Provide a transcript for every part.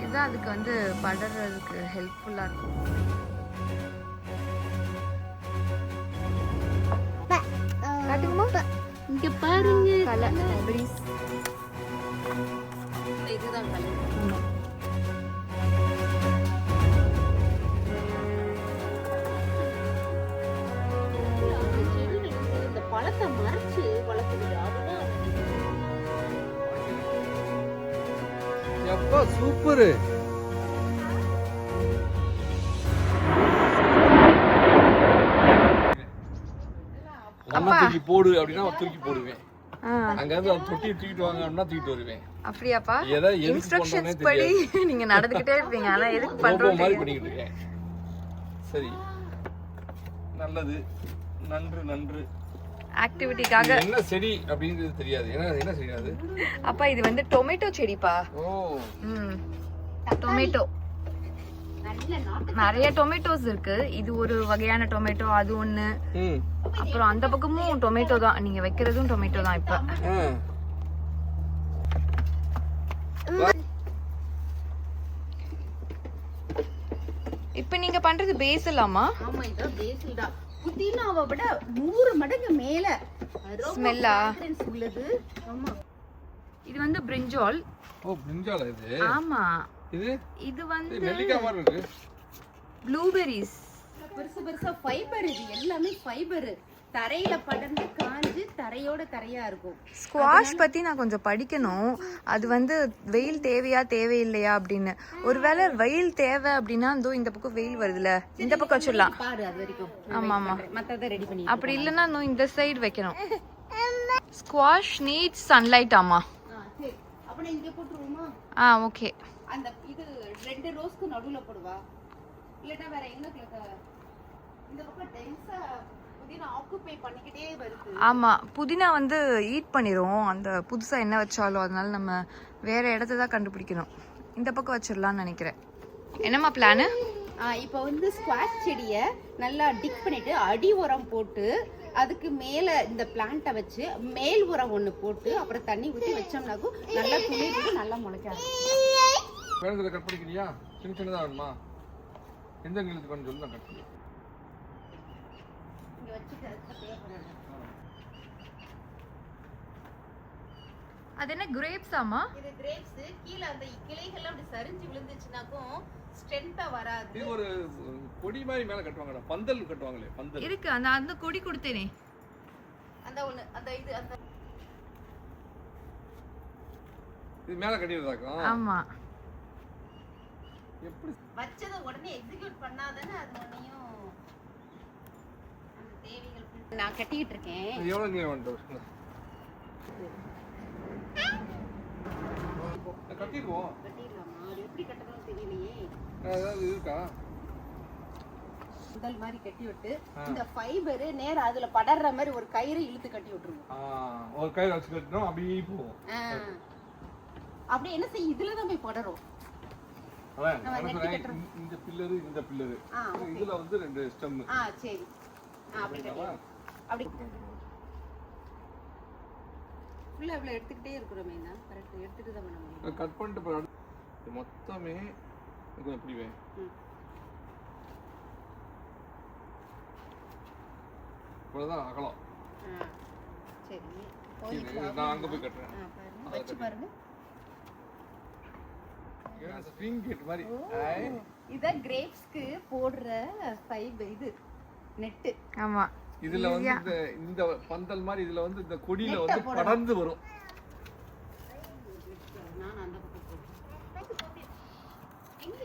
இதுதான் அதுக்கு வந்து படறதுக்கு ஹெல்ப்ஃபுல்லா இருக்கும். காட்டுங்கம்மா. இங்க பாருங்க கலர் ஸ்ட்ராபெரிஸ். இதுதான் கலர். இந்த பழத்தை மறைச்சு வளர்க்குது அதுதான். எப்பா சூப்பர். தூக்கி போடு அப்படின்னா தூக்கி போடுவேன். அங்க இருந்து தொட்டி தூக்கிட்டு வாங்க அப்படின்னா தூக்கிட்டு வருவேன். அப்படியாப்பா? இன்ஸ்ட்ரக்ஷன்ஸ் படி நீங்க நடந்துக்கிட்டே இருப்பீங்க. ஆனா எதுக்கு பண்றோம் மாதிரி பண்ணிக்கிட்டு இருக்கேன். சரி, நல்லது, நன்று நன்று. ஆக்டிவிட்டிக்காக என்ன செடி அப்படிங்கிறது தெரியாது. என்ன செடி அது? அப்பா இது வந்து டொமேட்டோ செடிப்பா. ஓ, டொமேட்டோ. நிறைய டொமேட்டோஸ் இருக்கு. இது ஒரு வகையான டொமேட்டோ, அது ஒண்ணு. அப்புறம் அந்த பக்கமும் டொமேட்டோ தான். நீங்க வைக்கிறதும் டொமேட்டோ தான். இப்ப இப்ப நீங்க பண்றது பேசிலாமா? ஆமா, இது பேசில் தான். புதினாவை விட 100 மடங்கு மேல ஸ்மெல்லா உள்ளது. ஆமா, இது வந்து பிரிஞ்சால். ஓ, பிரிஞ்சால் இது. ஆமா, இது வந்து நெல்லிக்காய் மாதிரி இருக்கு. ப்ளூபெரிஸ். பெருசு பெருசா ஃபைபர். இது எல்லாமே ஃபைபர். தரையில படர்ந்து காஞ்சு தரையோட தரையா இருக்கும். ஸ்குவாஷ் பத்தி நான் கொஞ்சம் படிக்கணும். அது வந்து வெயில் தேவையா தேவையில்லையா அப்படின்னு. ஒருவேளை வெயில் தேவை அப்படின்னா இந்த பக்கம் வெயில் வருதுல, இந்த பக்கம் வச்சிடலாம். பாரு அது வரைக்கும். ஆமா ஆமா, மத்தத ரெடி பண்ணி. அப்படி இல்லைன்னா இந்த சைடு வைக்கணும். Squash needs sunlight. ஆமா, சரி. அப்ப நான் இங்க போட்டுருவோமா? ஓகே. அந்த இது 2 ரோஸ்க்கு நடுவுல போடுவா, இல்லனா வேற எங்க இந்த பக்கம் டென்ஸா புதினா ஆக்குபை பண்ணிக்கிட்டே வருது. ஆமா, புதினா வந்து ஈட் பண்ணிரும் அந்த புதுசா என்ன வச்சாலும். அதனால நம்ம வேற இடத்த தான் கண்டுபிடிக்கணும். இந்த பக்கம் வச்சிடலாம்னு நினைக்கிறேன். என்னம்மா பிளானு? இப்போ வந்து ஸ்குவாஷ் செடியை நல்லா டிக் பண்ணிட்டு அடி உரம் போட்டு அதுக்கு மேல இந்த பிளான்ட்டை வச்சு மேல் உரம் ஒன்று போட்டு அப்புறம் தண்ணி ஊற்றி வச்சோம்னாக்கும் நல்லா துளிர்ந்து நல்லா முளைக்காது. வேணுங்கிறத கட் பண்ணிக்கிறியா? சின்ன சின்னதாக வேணுமா? எந்த நீளத்துக்கு வேணும் சொல்லி நான் கட் பண்ணி இங்கே வச்சுட்டு தேவைப்படுறது. அது என்ன கிரேப்ஸ்? ஆமா, இது கிரேப்ஸ். கீழே அந்த கிளைகள் அப்படி சரிஞ்சு விழுந்துச்சுனாக்கும் ஸ்ட்ரென்த்தா வராது. இது ஒரு கொடி மாதிரி மேல கட்டுவாங்கடா, பந்தல் கட்டுவாங்களே, பந்தல் இருக்கு. அந்த கொடி கொடுத்தேனே, அந்த ஒண்ணு, அந்த இது, அந்த இது மேல கட்டிடுறாக்கும். ஆமா, எப்படி வச்சத உடனே எக்ஸிக்யூட் பண்ணாதானே அது ஒண்ணையும் அந்த தேவைகள். நான் கட்டிட்டு இருக்கேன். எவ்வளவு நீ வேணும்? கட்டிடுவோம். கட்டிடலாமா? அது எப்படி கட்டணும்னு தெரியலையே. ஏதாவது இருக்கா? முதல் மாதிரி கட்டி விட்டு இந்த ஃபைபர் நேரா அதுல படற மாதிரி ஒரு கயிறு இழுத்து கட்டி விட்டுருவோம். ஒரு கயிறு வச்சு கட்டணும், அப்படியே போவோம். அப்படி என்ன செய்ய, இதுல தான் போய் படரும். இந்த பில்லரு, இந்த பில்லரு, இதுல வந்து 2 ஸ்டெம். சரி, அப்படி கட்டிடலாம். அப்படி ஃபுல்லா இவ்வளவு எடுத்துக்கிட்டே இருக்கிறோமே. நான் கரெக்ட் எடுத்துட்டு தான் பண்ண முடியும். கட் பண்ணிட்டு மொத்தமே இது எப்படி வே இவ்வளவுதான் அகலம். சரி, நான் அங்க போய் கட்டுறேன். வச்சு பாருங்க. ஸ்ப்ரிங் கேட் மாதிரி. இத கிரேப்ஸ்க்கு போடுற ஃபைபர், இது நெட். ஆமா, இதுல வந்து இந்த பந்தல் மாதிரி இதுல வந்து இந்த கொடியில வந்து படர்ந்து வரும். நான் அந்த பக்கம் போடுறேன். எங்க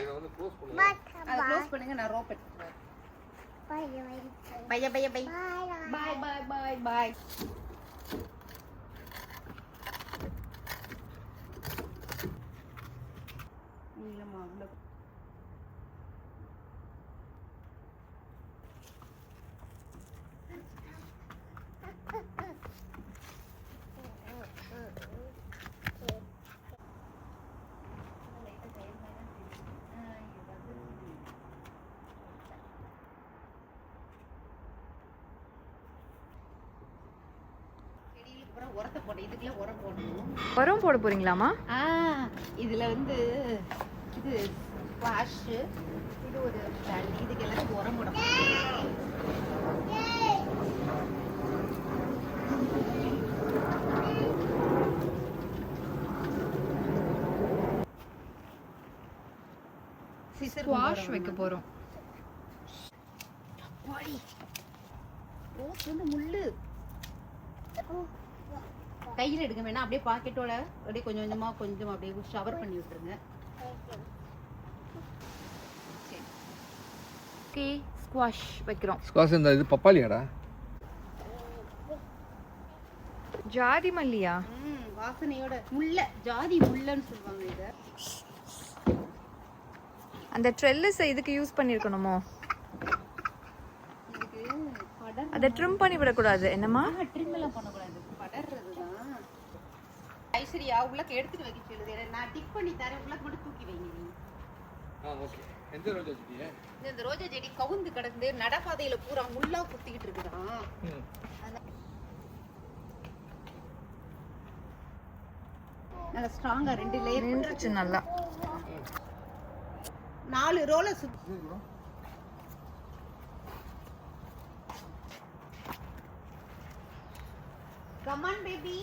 இத வந்து க்ளோஸ் பண்ணுங்க. அத க்ளோஸ் பண்ணுங்க. நான் ரோப் எடுத்துறேன். Bye bye bye bye bye bye bye bye. இல்லம்மா அவ்வளவு அதனால உரத்தை போட்டேன். இதுக்குள்ள உரம் போடணும். உரம் போட போறீங்களாமா? இதுல வந்து இது ஸ்குவாஷ், இது ஒரு தண்ணி, இதுக்கு எல்லாத்துக்கும் உரம் போட போறேன். ஸ்குவாஷ் வைக்க போறோம். ரோஸ் வந்து முள்ளு கையில எடுக்க வேணாம், அப்படியே பாக்கெட்டோட அப்படியே கொஞ்சம் கொஞ்சம் அப்படியே ஷவர் பண்ணி விட்டுருங்க. ஓகே, ஸ்குவாஷ் வைக்கிறோம். ஸ்குவாஷ் இந்த இது பப்பாளியாடா? ஜாதி மல்லியா? வாசனையோட முல்லை, ஜாதி முல்லைன்னு சொல்லுவாங்க இத. அந்த ட்ரெல்லிஸ் இதுக்கு யூஸ் பண்ணிருக்கணுமோ? இதுக்கு படர் அதை ட்ரிம் பண்ணி விடக்கூடாது என்னம்மா? ட்ரிம் எல்லாம் பண்ணக்கூடாது, படர்றதுதான். ஐஸ்வர்யா உள்ளக்க எடுத்துட்டு வைக்க சொல்லுது. நான் டிப் பண்ணி தரேன், உள்ளக்க மட்டும் தூக்கி வைங்க நீ. ஓகே. எந்த ரோஜா செடியே? இந்த ரோஜா செடி கவுந்து கிடந்து நடப்பாதையில பூரா முள்ளா குத்திக்கிட்டு இருக்குதான். நல்லா ஸ்ட்ராங்கா 2 லேயர் நின்றுச்சு நல்லா. 4 ரோல கமான் பேபி.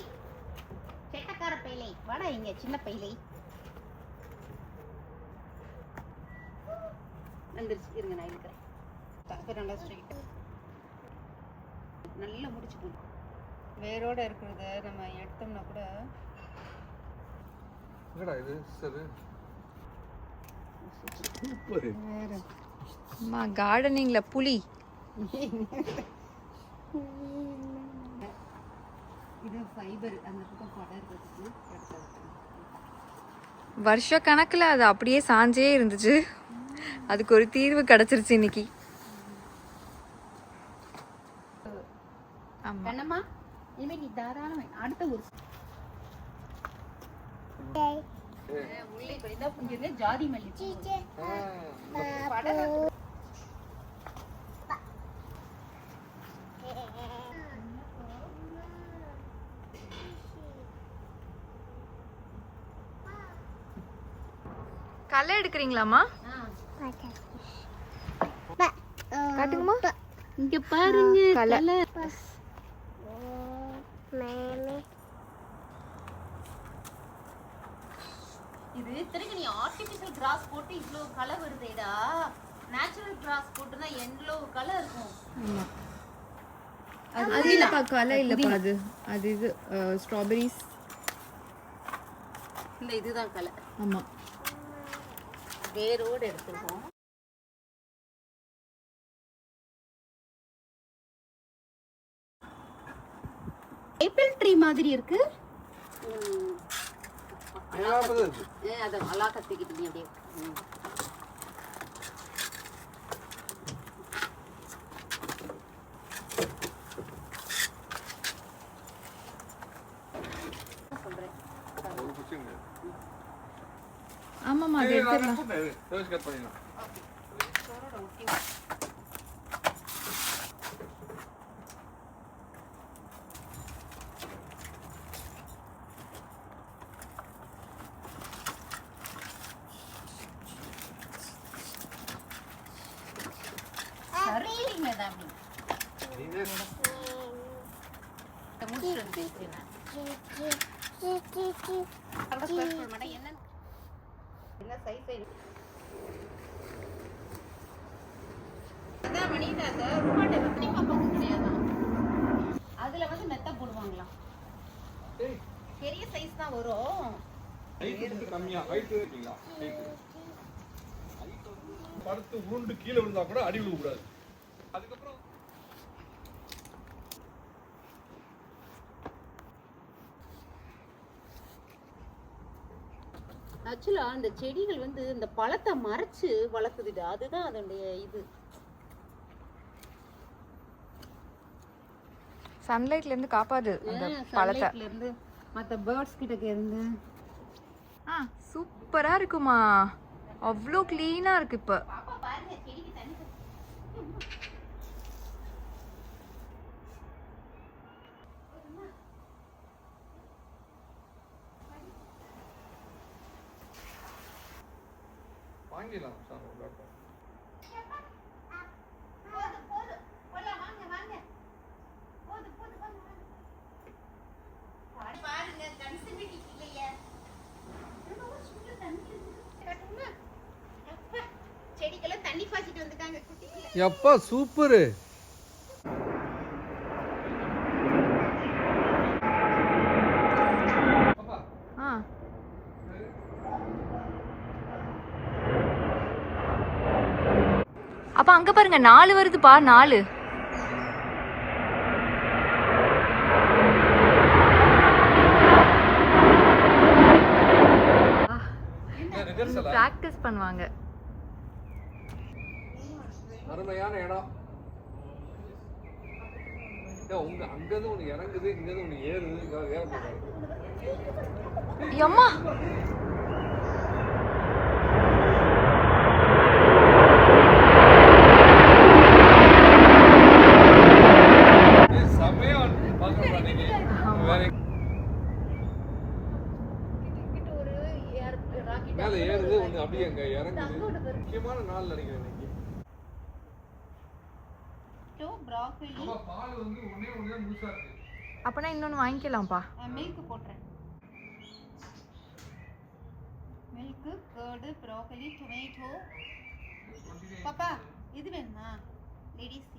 செட்டக்கார பைலை வாடா இங்க, சின்ன பைலை வந்துருச்சு. இருங்க நான் இருக்கிறேன். தங்க நல்லா ஸ்ட்ரைட் நல்லா முடிச்சு போடு. வேரோட இருக்கிறத நம்ம எடுத்தோம்னா கூட என்னடா இது சரி சூப்பர். அம்மா கார்டனிங்ல புலி. இது ஃபைபர், அந்த பக்கம் படர்றதுக்கு எடுத்தது. வருஷ கணக்குல அது அப்படியே சாஞ்சே இருந்துச்சு. அதுக்கு ஒரு தீர்வு கிடைச்சிருச்சு இன்னைக்கு. கண்ணம்மா இனிமே நீ தாராளம் அடுத்த ஒரு முல்லை படிதா புஞ்சிருங்க. ஜாதி மல்லி களை எடுக்கிறீங்களாமா? காட்டுங்கம்மா. இங்க பாருங்க களை. இது திரும்பி நீ ஆர்டிபிஷியல் கிராஸ் போட்டு இவ்ளோ கலர் வருதேடா. நேச்சுரல் கிராஸ் போட்டுனா எவ்வளோ கலர் இருக்கும். ஆமா. அது இல்லப்பா, களை இல்லப்பா, அது இது ஸ்ட்ராபெரிஸ். இந்த இதுதான் கலர். ஆமா, வேரோட எடுத்துருக்கோம். ஏப்பிள் ட்ரீ மாதிரி இருக்கு. அத அலா கத்திக்கிட்டு நீ அப்படியே. ஆமாமா, அது எடுத்துடலாம். ரோஸ் கட் பண்ணிடலாம். அதுல வந்து மெத்த போடுவாங்களா? பெரிய சைஸ் தான் வரும். கம்மியா ஹைட் இருக்கீங்களா? படுத்து உருண்டு கீழே விழுந்தா கூட அடி விழுக கூடாது. அதுக்கப்புறம் ஆக்சுவலா அந்த செடிகள் வந்து இந்த பழத்தை மறைச்சு வளர்க்குது. அதுதான் அதனுடைய இது. சன்லைட்ல இருந்து காப்பாது அந்த பழத்தை. இருந்து மத்த பேர்ட்ஸ் கிட்ட இருந்து. சூப்பரா இருக்குமா, அவ்வளோ கிளீனா இருக்கு. இப்ப வாங்கிடலாம் சார் விளையாட்டோம். போதும் போதும் போலாம் வாங்க வாங்க போதும் போதும் வாங்க வாங்க பாருங்க கன்சர்வேட்டிவ் இல்லையே செடிக்கெல்லாம் தண்ணி பாய்ச்சிட்டு வந்துட்டாங்க குட்டி பிள்ளை. எப்பா சூப்பரு. ஆ அப்ப அங்க பாருங்க 4 வருதுப்பா 4. பிராக்டிஸ் பண்ணுவாங்க. அருமையான இடம். உங்க அங்கிருந்து ஒண்ணு இறங்குது, இங்கிருந்து ஒண்ணு ஏறுது, இங்க ஏற போறாரு. அம்மா செமையா பாக்குறா நீங்க. வேற மேல ஏறுது ஒண்ணு அப்படியே அங்க இறங்குது. முக்கியமான நாள் நினைக்கிறேன் இன்னைக்கு. ப்ராக்கோலி ஆமா பால் வந்து ஒண்ணே முழுசா இருக்கு. அப்பனா இன்னொன்னு வாங்கிக்கலாம்ப்பா. மில்க் போடுறேன். Milk, curd, broccoli, tomato. பாப்பா இது வேணுமா லேடிஸ்